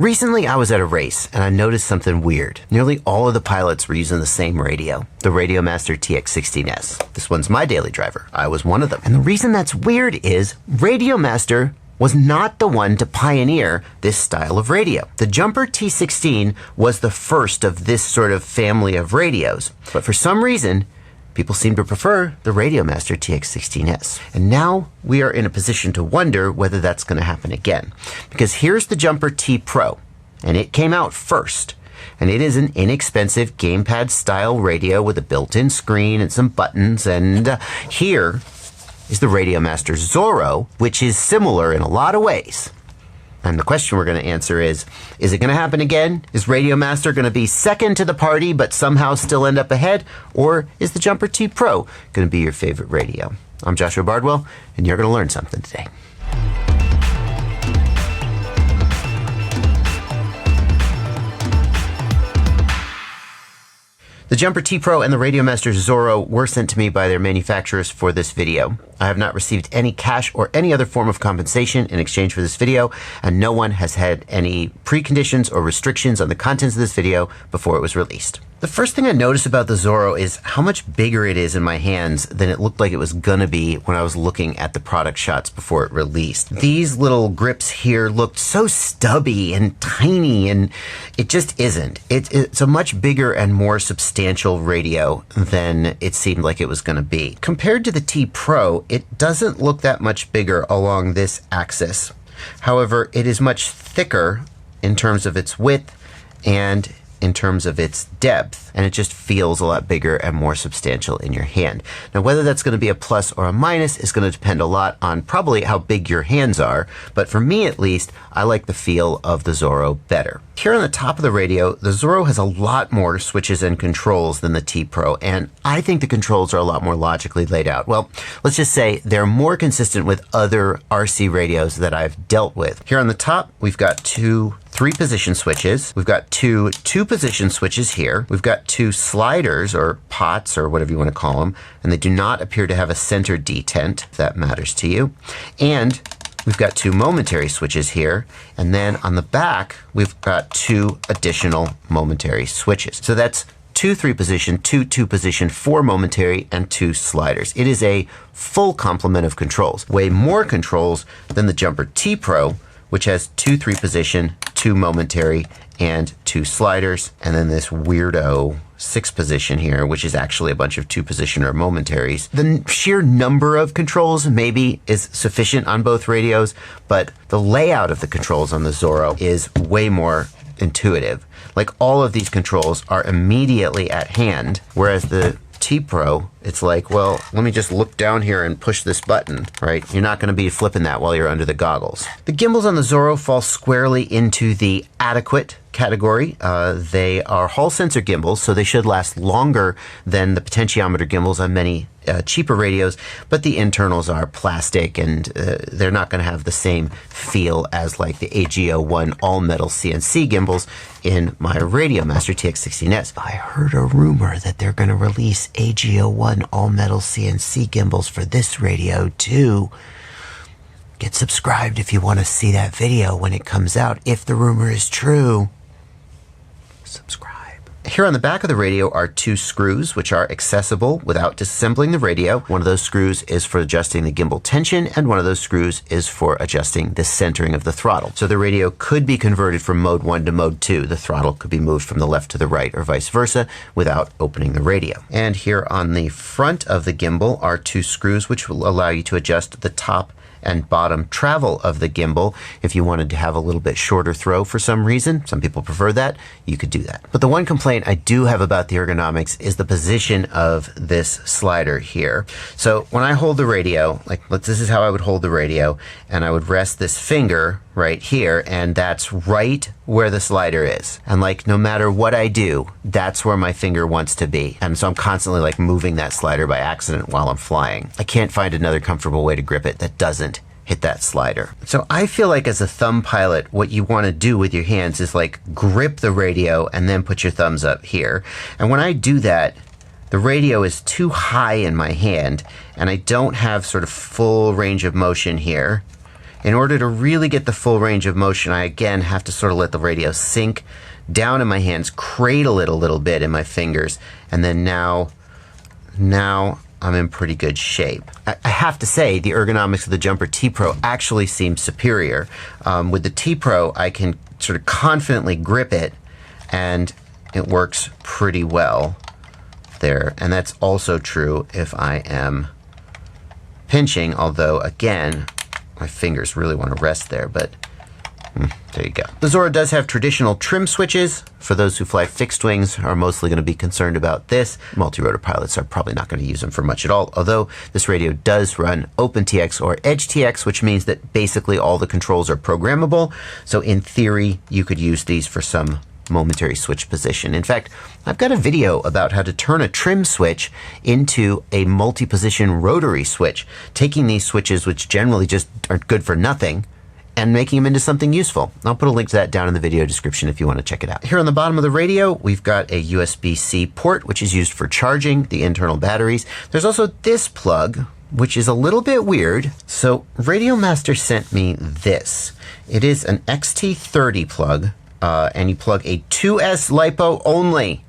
Recently, I was at a race and I noticed something weird. Nearly all of the pilots were using the same radio, the RadioMaster TX16S. This one's my daily driver. I was one of them. And the reason that's weird is RadioMaster was not the one to pioneer this style of radio. The Jumper T16 was the first of this sort of family of radios. But for some reason, people seem to prefer the RadioMaster TX16S. And now we are in a position to wonder whether that's going to happen again. Because here's the Jumper T-PRO, and it came out first. And it is an inexpensive gamepad style radio with a built-in screen and some buttons. And here is the RadioMaster Zorro, which is similar in a lot of ways. And the question we're going to answer is it going to happen again? Is RadioMaster going to be second to the party but somehow still end up ahead? Or is the Jumper T-PRO going to be your favorite radio? I'm Joshua Bardwell, and you're going to learn something today. The Jumper T-PRO and the RadioMaster Zorro were sent to me by their manufacturers for this video. I have not received any cash or any other form of compensation in exchange for this video, and no one has had any preconditions or restrictions on the contents of this video before it was released. The first thing I noticed about the Zorro is how much bigger it is in my hands than it looked like it was gonna be when I was looking at the product shots before it released. These little grips here looked so stubby and tiny, and it just isn't. It's a much bigger and more substantial radio than it seemed like it was gonna be. Compared to the T-PRO, it doesn't look that much bigger along this axis. However, it is much thicker in terms of its width and in terms of its depth, and it just feels a lot bigger and more substantial in your hand. Now, whether that's going to be a plus or a minus is going to depend a lot on probably how big your hands are, but for me at least, I like the feel of the Zorro better. Here on the top of the radio, the Zorro has a lot more switches and controls than the T-PRO, and I think the controls are a lot more logically laid out. Well, let's just say they're more consistent with other RC radios that I've dealt with. Here on the top, we've got two 3-position switches. We've got two 2-position switches here. We've got two sliders or pots or whatever you want to call them, and they do not appear to have a center detent, if that matters to you. And we've got two momentary switches here, and then on the back, we've got two additional momentary switches. So that's two 3-position, two 2-position, 4 momentary, and 2 sliders. It is a full complement of controls. Way more controls than the Jumper T-PRO, which has two 3-position, 2 momentary, and 2 sliders, and then this weirdo 6-position here, which is actually a bunch of 2-position or momentaries. The sheer number of controls maybe is sufficient on both radios, but the layout of the controls on the Zorro is way more intuitive. Like, all of these controls are immediately at hand, whereas the T-PRO, it's like, well, let me just look down here and push this button, right? You're not going to be flipping that while you're under the goggles. The gimbals on the Zorro fall squarely into the adequate category. They are Hall sensor gimbals, so they should last longer than the potentiometer gimbals on many cheaper radios, but the internals are plastic, and they're not going to have the same feel as like the AGO1 all-metal CNC gimbals in my RadioMaster TX16S. I heard a rumor that they're going to release AGO1 all-metal CNC gimbals for this radio too. Get subscribed if you want to see that video when it comes out. If the rumor is true, subscribe. Here on the back of the radio are 2 screws, which are accessible without disassembling the radio. One of those screws is for adjusting the gimbal tension, and one of those screws is for adjusting the centering of the throttle. So the radio could be converted from mode 1 to mode 2. The throttle could be moved from the left to the right or vice versa without opening the radio. And here on the front of the gimbal are 2 screws, which will allow you to adjust the top and bottom travel of the gimbal. If you wanted to have a little bit shorter throw for some reason, some people prefer that, you could do that. But the one complaint I do have about the ergonomics is the position of this slider here. So when I hold the radio, like this is how I would hold the radio, and I would rest this finger right here, and that's right where the slider is. And like, no matter what I do, that's where my finger wants to be. And so I'm constantly like moving that slider by accident while I'm flying. I can't find another comfortable way to grip it that doesn't hit that slider. So I feel like as a thumb pilot, what you want to do with your hands is like grip the radio and then put your thumbs up here. And when I do that, the radio is too high in my hand and I don't have sort of full range of motion here. In order to really get the full range of motion, I again have to sort of let the radio sink down in my hands, cradle it a little bit in my fingers, and then now I'm in pretty good shape. I have to say, the ergonomics of the Jumper T-PRO actually seems superior. With the T-PRO, I can sort of confidently grip it, and it works pretty well there. And that's also true if I am pinching, although again, my fingers really want to rest there, but there you go. The Zorro does have traditional trim switches. For those who fly fixed wings are mostly going to be concerned about this. Multi-rotor pilots are probably not going to use them for much at all, although this radio does run OpenTX or EdgeTX, which means that basically all the controls are programmable. So in theory, you could use these for some momentary switch position. In fact, I've got a video about how to turn a trim switch into a multi-position rotary switch, taking these switches, which generally just are good for nothing, and making them into something useful. I'll put a link to that down in the video description if you want to check it out. Here on the bottom of the radio, we've got a USB-C port, which is used for charging the internal batteries. There's also this plug, which is a little bit weird. So RadioMaster sent me this. It is an XT30 plug, and you plug a 2S LiPo only.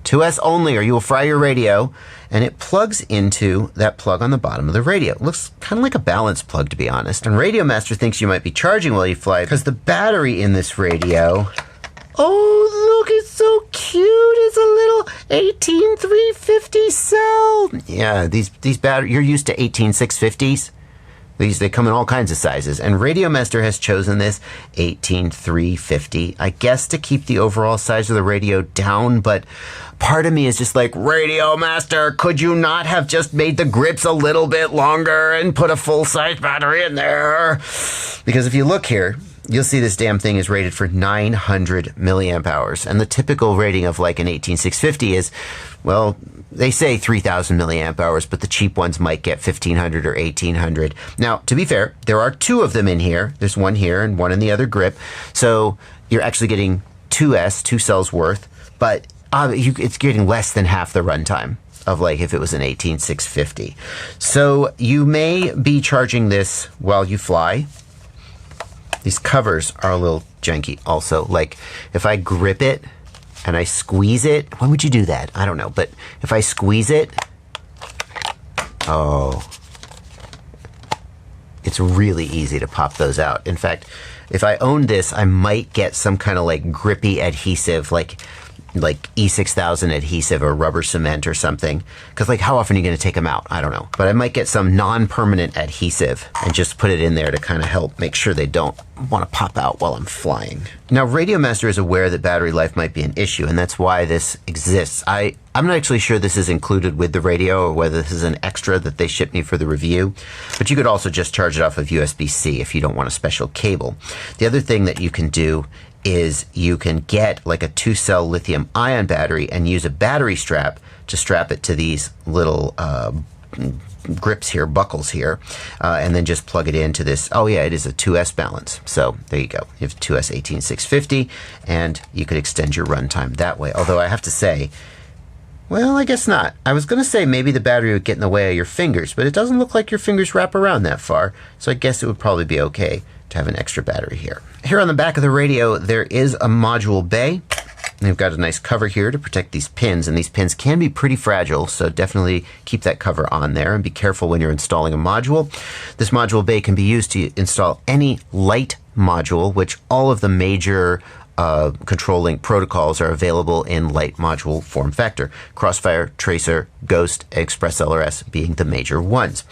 2S only, or you will fry your radio. And it plugs into that plug on the bottom of the radio. It looks kind of like a balance plug, to be honest. And RadioMaster thinks you might be charging while you fly because the battery in this radio, oh, look, it's so cute. It's a little 18350 cell. Yeah, these batteries, you're used to 18650s. They come in all kinds of sizes, and RadioMaster has chosen this 18350, I guess to keep the overall size of the radio down, but part of me is just like, RadioMaster, could you not have just made the grips a little bit longer and put a full-size battery in there? Because if you look here, you'll see this damn thing is rated for 900 milliamp hours, and the typical rating of like an 18650 is, well, they say 3,000 milliamp hours, but the cheap ones might get 1,500 or 1,800. Now, to be fair, there are two of them in here. There's one here and one in the other grip. So you're actually getting two cells worth, but it's getting less than half the runtime of like if it was an 18650. So you may be charging this while you fly. These covers are a little janky also. Like if I grip it and I squeeze it, why would you do that? I don't know, but if I squeeze it, oh, it's really easy to pop those out. In fact, if I owned this, I might get some kind of like grippy adhesive, like E6000 adhesive or rubber cement or something. Because like how often are you going to take them out? I don't know. But I might get some non-permanent adhesive and just put it in there to kind of help make sure they don't want to pop out while I'm flying. Now RadioMaster is aware that battery life might be an issue, and that's why this exists. I'm not actually sure this is included with the radio or whether this is an extra that they shipped me for the review, but you could also just charge it off of USB-C if you don't want a special cable. The other thing that you can do is you can get like a 2-cell lithium ion battery and use a battery strap to strap it to these little grips here, buckles here, and then just plug it into this. Oh yeah, it is a 2S balance. So there you go. You have 2S 18650, and you could extend your runtime that way. Although I have to say, well, I guess not. I was going to say maybe the battery would get in the way of your fingers, but it doesn't look like your fingers wrap around that far. So I guess it would probably be okay to have an extra battery here. Here on the back of the radio, there is a module bay. They've got a nice cover here to protect these pins, and these pins can be pretty fragile, so definitely keep that cover on there and be careful when you're installing a module. This module bay can be used to install any Lite module, which all of the major controlling protocols are available in Lite module form factor. Crossfire, Tracer, Ghost, ExpressLRS being the major ones.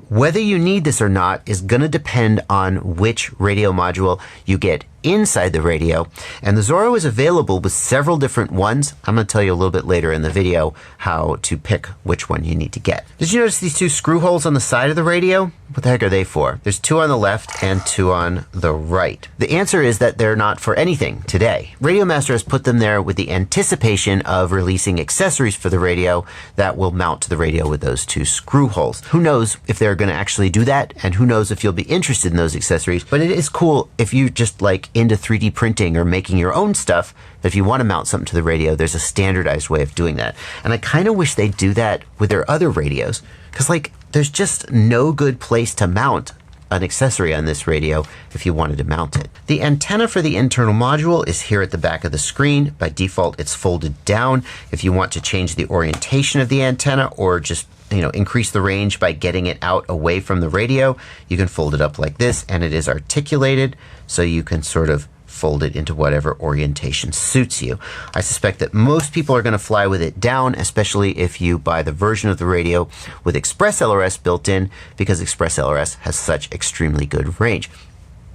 Whether you need this or not is going to depend on which radio module you get inside the radio, and the Zorro is available with several different ones. I'm going to tell you a little bit later in the video how to pick which one you need to get. Did you notice these two screw holes on the side of the radio? What the heck are they for? There's two on the left and two on the right. The answer is that they're not for anything today. RadioMaster has put them there with the anticipation of releasing accessories for the radio that will mount to the radio with those two screw holes. Who knows if they're going to actually do that, and who knows if you'll be interested in those accessories, but it is cool if you just like into 3D printing or making your own stuff, that if you want to mount something to the radio, there's a standardized way of doing that. And I kind of wish they'd do that with their other radios, because like there's just no good place to mount an accessory on this radio if you wanted to mount it. The antenna for the internal module is here at the back of the screen. By default, it's folded down. If you want to change the orientation of the antenna or just increase the range by getting it out away from the radio, you can fold it up like this, and it is articulated, so you can sort of fold it into whatever orientation suits you. I suspect that most people are going to fly with it down, especially if you buy the version of the radio with ExpressLRS built in, because ExpressLRS has such extremely good range.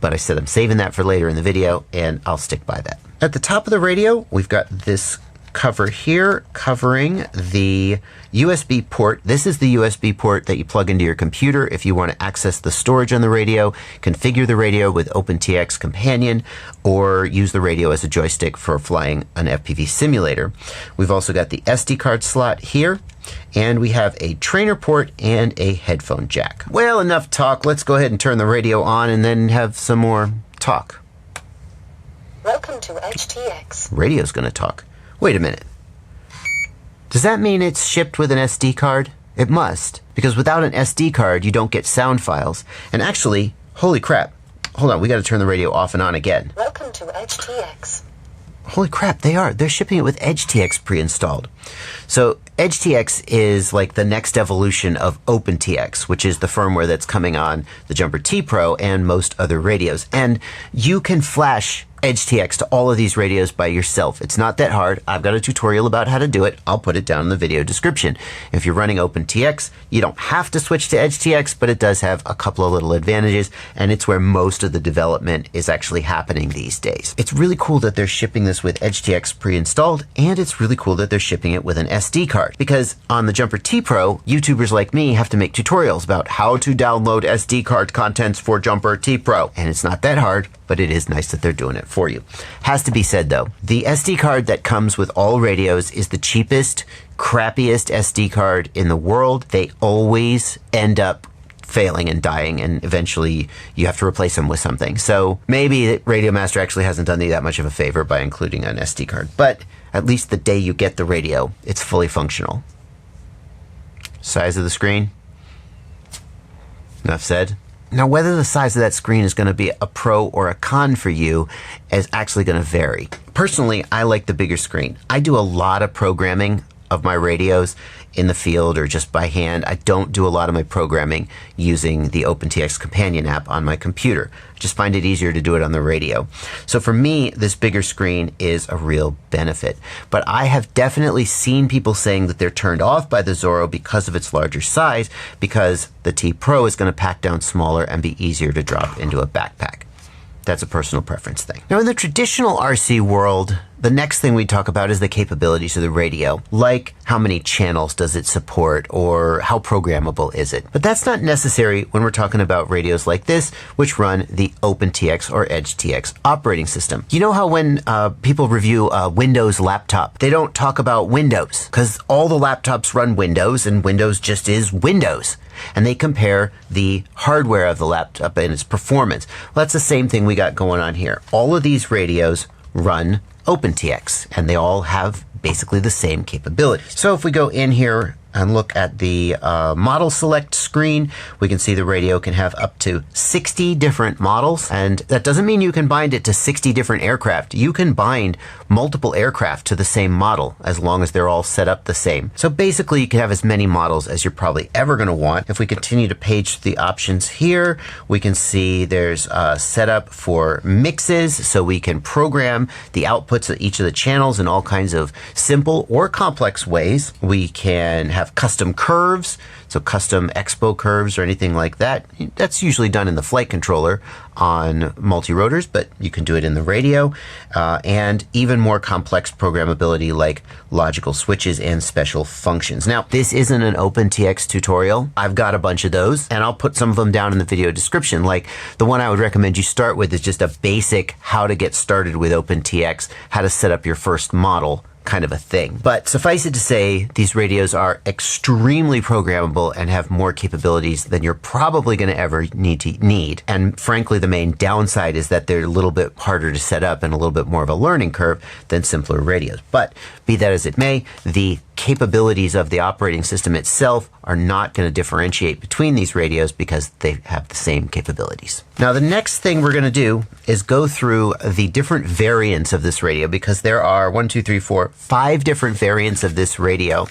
But I said I'm saving that for later in the video, and I'll stick by that. At the top of the radio, we've got this cover here covering the USB port. This is the USB port that you plug into your computer if you want to access the storage on the radio, configure the radio with OpenTX Companion, or use the radio as a joystick for flying an FPV simulator. We've also got the SD card slot here, and we have a trainer port and a headphone jack. Well, enough talk. Let's go ahead and turn the radio on and then have some more talk. Welcome to EdgeTX. Radio's going to talk. Wait a minute. Does that mean it's shipped with an SD card? It must, because without an SD card, you don't get sound files. And actually, holy crap. Hold on, we got to turn the radio off and on again. Welcome to EdgeTX. Holy crap, they're shipping it with EdgeTX pre-installed. So EdgeTX is like the next evolution of OpenTX, which is the firmware that's coming on the Jumper T-PRO and most other radios. And you can flash EdgeTX to all of these radios by yourself. It's not that hard. I've got a tutorial about how to do it. I'll put it down in the video description. If you're running OpenTX, you don't have to switch to EdgeTX, but it does have a couple of little advantages, and it's where most of the development is actually happening these days. It's really cool that they're shipping this with EdgeTX pre-installed, and it's really cool that they're shipping it with an SD card, because on the Jumper T-PRO, YouTubers like me have to make tutorials about how to download SD card contents for Jumper T-PRO, and it's not that hard, but it is nice that they're doing it for you. Has to be said though, the SD card that comes with all radios is the cheapest, crappiest SD card in the world. They always end up failing and dying, and eventually you have to replace them with something. So maybe RadioMaster actually hasn't done you that much of a favor by including an SD card, but at least the day you get the radio, it's fully functional. Size of the screen? Enough said. Now, whether the size of that screen is going to be a pro or a con for you is actually going to vary. Personally, I like the bigger screen. I do a lot of programming of my radios in the field or just by hand. I don't do a lot of my programming using the OpenTX Companion app on my computer. I just find it easier to do it on the radio. So for me, this bigger screen is a real benefit. But I have definitely seen people saying that they're turned off by the Zorro because of its larger size, because the T-PRO is going to pack down smaller and be easier to drop into a backpack. That's a personal preference thing. Now, in the traditional RC world, the next thing we talk about is the capabilities of the radio, like how many channels does it support or how programmable is it. But that's not necessary when we're talking about radios like this, which run the OpenTX or EdgeTX operating system. You know how when people review a Windows laptop, they don't talk about Windows because all the laptops run Windows and Windows just is Windows. And they compare the hardware of the laptop and its performance. Well, that's the same thing we got going on here. All of these radios run OpenTX, and they all have basically the same capabilities. So if we go in here and look at the model select screen, we can see the radio can have up to 60 different models. And that doesn't mean you can bind it to 60 different aircraft. You can bind multiple aircraft to the same model as long as they're all set up the same. So basically you can have as many models as you're probably ever going to want. If we continue to page the options here, we can see there's a setup for mixes, so we can program the outputs of each of the channels in all kinds of simple or complex ways. We can have custom curves, so custom expo curves or anything like that. That's usually done in the flight controller on multi-rotors, but you can do it in the radio, and even more complex programmability like logical switches and special functions. Now, this isn't an OpenTX tutorial. I've got a bunch of those, and I'll put some of them down in the video description. Like the one I would recommend you start with is just a basic how to get started with OpenTX, how to set up your first model kind of a thing. But suffice it to say, these radios are extremely programmable and have more capabilities than you're probably going to ever need. And frankly, the main downside is that they're a little bit harder to set up and a little bit more of a learning curve than simpler radios. But be that as it may, the capabilities of the operating system itself are not going to differentiate between these radios because they have the same capabilities. Now, the next thing we're going to do is go through the different variants of this radio, because there are 5 different variants of this radio,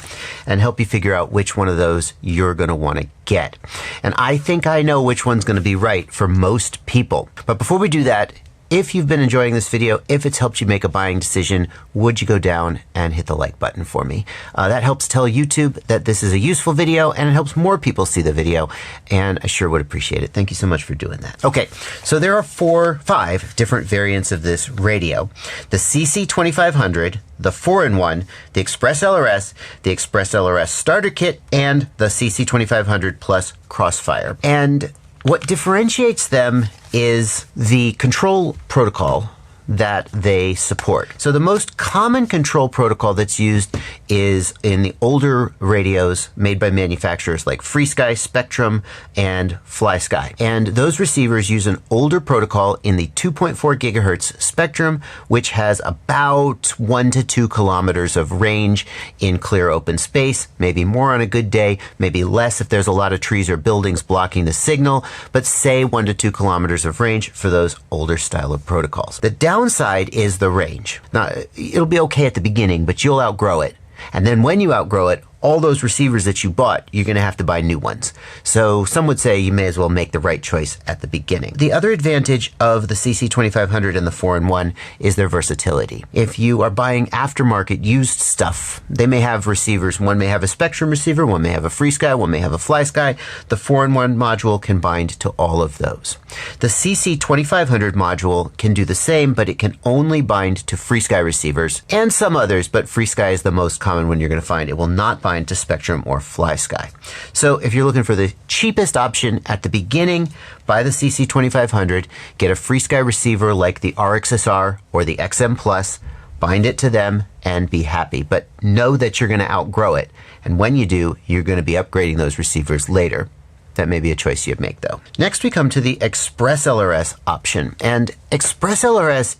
and help you figure out which one of those you're going to want to get. And I think I know which one's going to be right for most people. But before we do that, if you've been enjoying this video, if it's helped you make a buying decision, would you go down and hit the like button for me? That helps tell YouTube that this is a useful video, and it helps more people see the video, and I sure would appreciate it. Thank you so much for doing that. Okay, so there are 5 different variants of this radio. The CC2500, the 4-in-1, the ExpressLRS, the ExpressLRS Starter Kit, and the CC2500 Plus Crossfire. And what differentiates them is the control protocol that they support. So the most common control protocol that's used is in the older radios made by manufacturers like FreeSky, Spectrum, and FlySky. And those receivers use an older protocol in the 2.4 gigahertz spectrum, which has about 1 to 2 kilometers of range in clear open space, maybe more on a good day, maybe less if there's a lot of trees or buildings blocking the signal, but say 1 to 2 kilometers of range for those older style of protocols. The downside is the range. Now, it'll be okay at the beginning, but you'll outgrow it. And then when you outgrow it, all those receivers that you bought, you're going to have to buy new ones. So some would say you may as well make the right choice at the beginning. The other advantage of the CC2500 and the 4-in-1 is their versatility. If you are buying aftermarket used stuff, they may have receivers. One may have a Spectrum receiver, one may have a FreeSky, one may have a FlySky. The 4-in-1 module can bind to all of those. The CC2500 module can do the same, but it can only bind to FreeSky receivers and some others, but FreeSky is the most common one you're going to find. It will not bind to Spectrum or FlySky. So if you're looking for the cheapest option at the beginning, buy the CC2500, get a FreeSky receiver like the RXSR or the XM Plus, bind it to them, and be happy. But know that you're going to outgrow it. And when you do, you're going to be upgrading those receivers later. That may be a choice you'd make, though. Next, we come to the ExpressLRS option. And ExpressLRS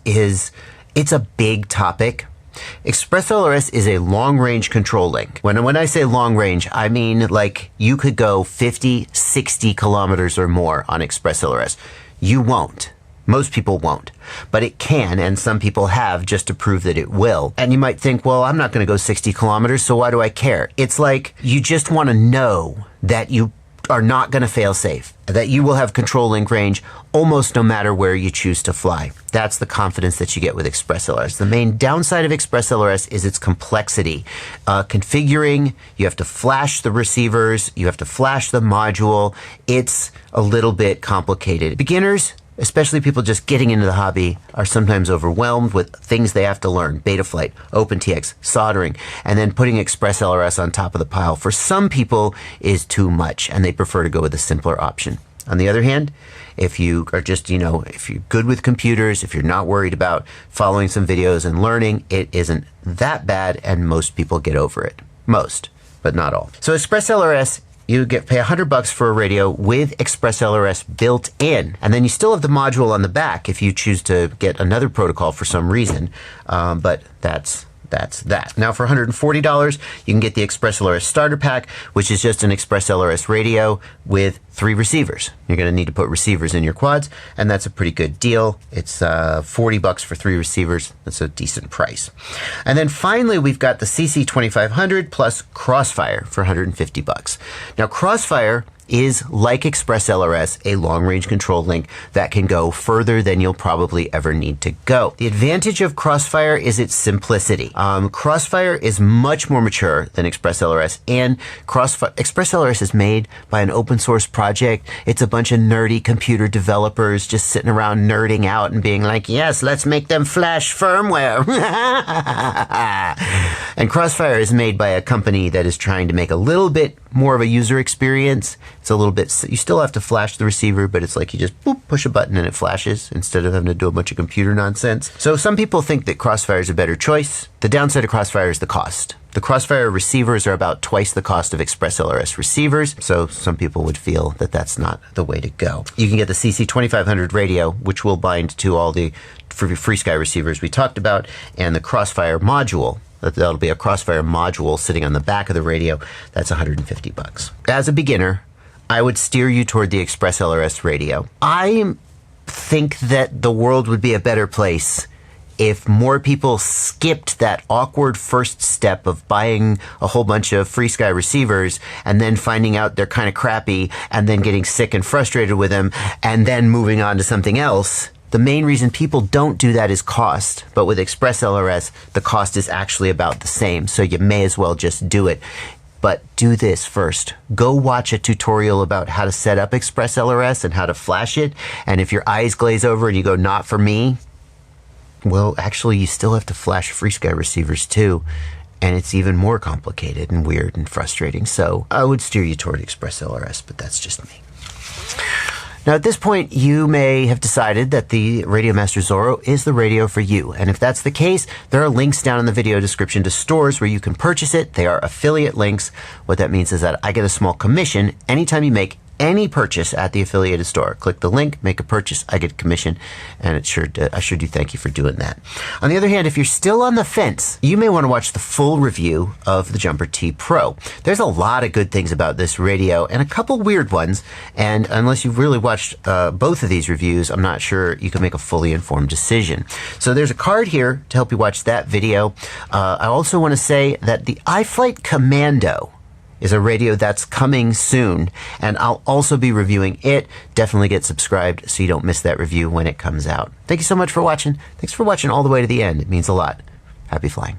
it's a big topic. ExpressLRS is a long-range control link. When I say long-range, I mean like you could go 50, 60 kilometers or more on ExpressLRS. You won't. Most people won't. But it can, and some people have, just to prove that it will. And you might think, well, I'm not going to go 60 kilometers, so why do I care? It's like you just want to know that you are not going to fail safe, that you will have control link range almost no matter where you choose to fly. That's the confidence that you get with ExpressLRS. The main downside of ExpressLRS is its complexity. Configuring, you have to flash the receivers, you have to flash the module. It's a little bit complicated. Beginners, especially people just getting into the hobby, are sometimes overwhelmed with things they have to learn. Betaflight, OpenTX, soldering, and then putting ExpressLRS on top of the pile for some people is too much, and they prefer to go with a simpler option. On the other hand, if you are just, if you're good with computers, if you're not worried about following some videos and learning, it isn't that bad, and most people get over it. Most, but not all. So ExpressLRS, you pay $100 for a radio with ExpressLRS built in, and then you still have the module on the back if you choose to get another protocol for some reason. But that's that. Now for $140, you can get the ExpressLRS starter pack, which is just an ExpressLRS radio with 3 receivers. You're going to need to put receivers in your quads, and that's a pretty good deal. It's $40 for 3 receivers. That's a decent price. And then finally, we've got the CC2500 plus Crossfire for $150. Now Crossfire is, like ExpressLRS, a long-range control link that can go further than you'll probably ever need to go. The advantage of Crossfire is its simplicity. Crossfire is much more mature than ExpressLRS, and ExpressLRS is made by an open source project. It's a bunch of nerdy computer developers just sitting around nerding out and being like, yes, let's make them flash firmware. And Crossfire is made by a company that is trying to make a little bit more of a user experience. It's a little bit, you still have to flash the receiver, but it's like you just boop, push a button and it flashes instead of having to do a bunch of computer nonsense. So some people think that Crossfire is a better choice. The downside of Crossfire is the cost. The Crossfire receivers are about twice the cost of ExpressLRS receivers, so some people would feel that that's not the way to go. You can get the CC2500 radio, which will bind to all the FreeSky receivers we talked about, and the Crossfire module, That'll be a Crossfire module sitting on the back of the radio. That's $150. As a beginner, I would steer you toward the ExpressLRS radio. I think that the world would be a better place if more people skipped that awkward first step of buying a whole bunch of FreeSky receivers and then finding out they're kind of crappy and then getting sick and frustrated with them and then moving on to something else. The main reason people don't do that is cost, but with ExpressLRS, the cost is actually about the same, so you may as well just do it. But do this first. Go watch a tutorial about how to set up ExpressLRS and how to flash it, and if your eyes glaze over and you go, not for me, well, actually, you still have to flash FreeSky receivers too, and it's even more complicated and weird and frustrating. So I would steer you toward ExpressLRS, but that's just me. Now, at this point, you may have decided that the RadioMaster Zorro is the radio for you. And if that's the case, there are links down in the video description to stores where you can purchase it. They are affiliate links. What that means is that I get a small commission anytime you make any purchase at the affiliated store. Click the link, make a purchase, I get a commission, and I sure do thank you for doing that. On the other hand, if you're still on the fence, you may want to watch the full review of the Jumper T-PRO. There's a lot of good things about this radio and a couple weird ones, and unless you've really watched both of these reviews, I'm not sure you can make a fully informed decision. So there's a card here to help you watch that video. I also want to say that the iFlight Commando is a radio that's coming soon, and I'll also be reviewing it. Definitely get subscribed so you don't miss that review when it comes out. Thank you so much for watching. Thanks for watching all the way to the end. It means a lot. Happy flying.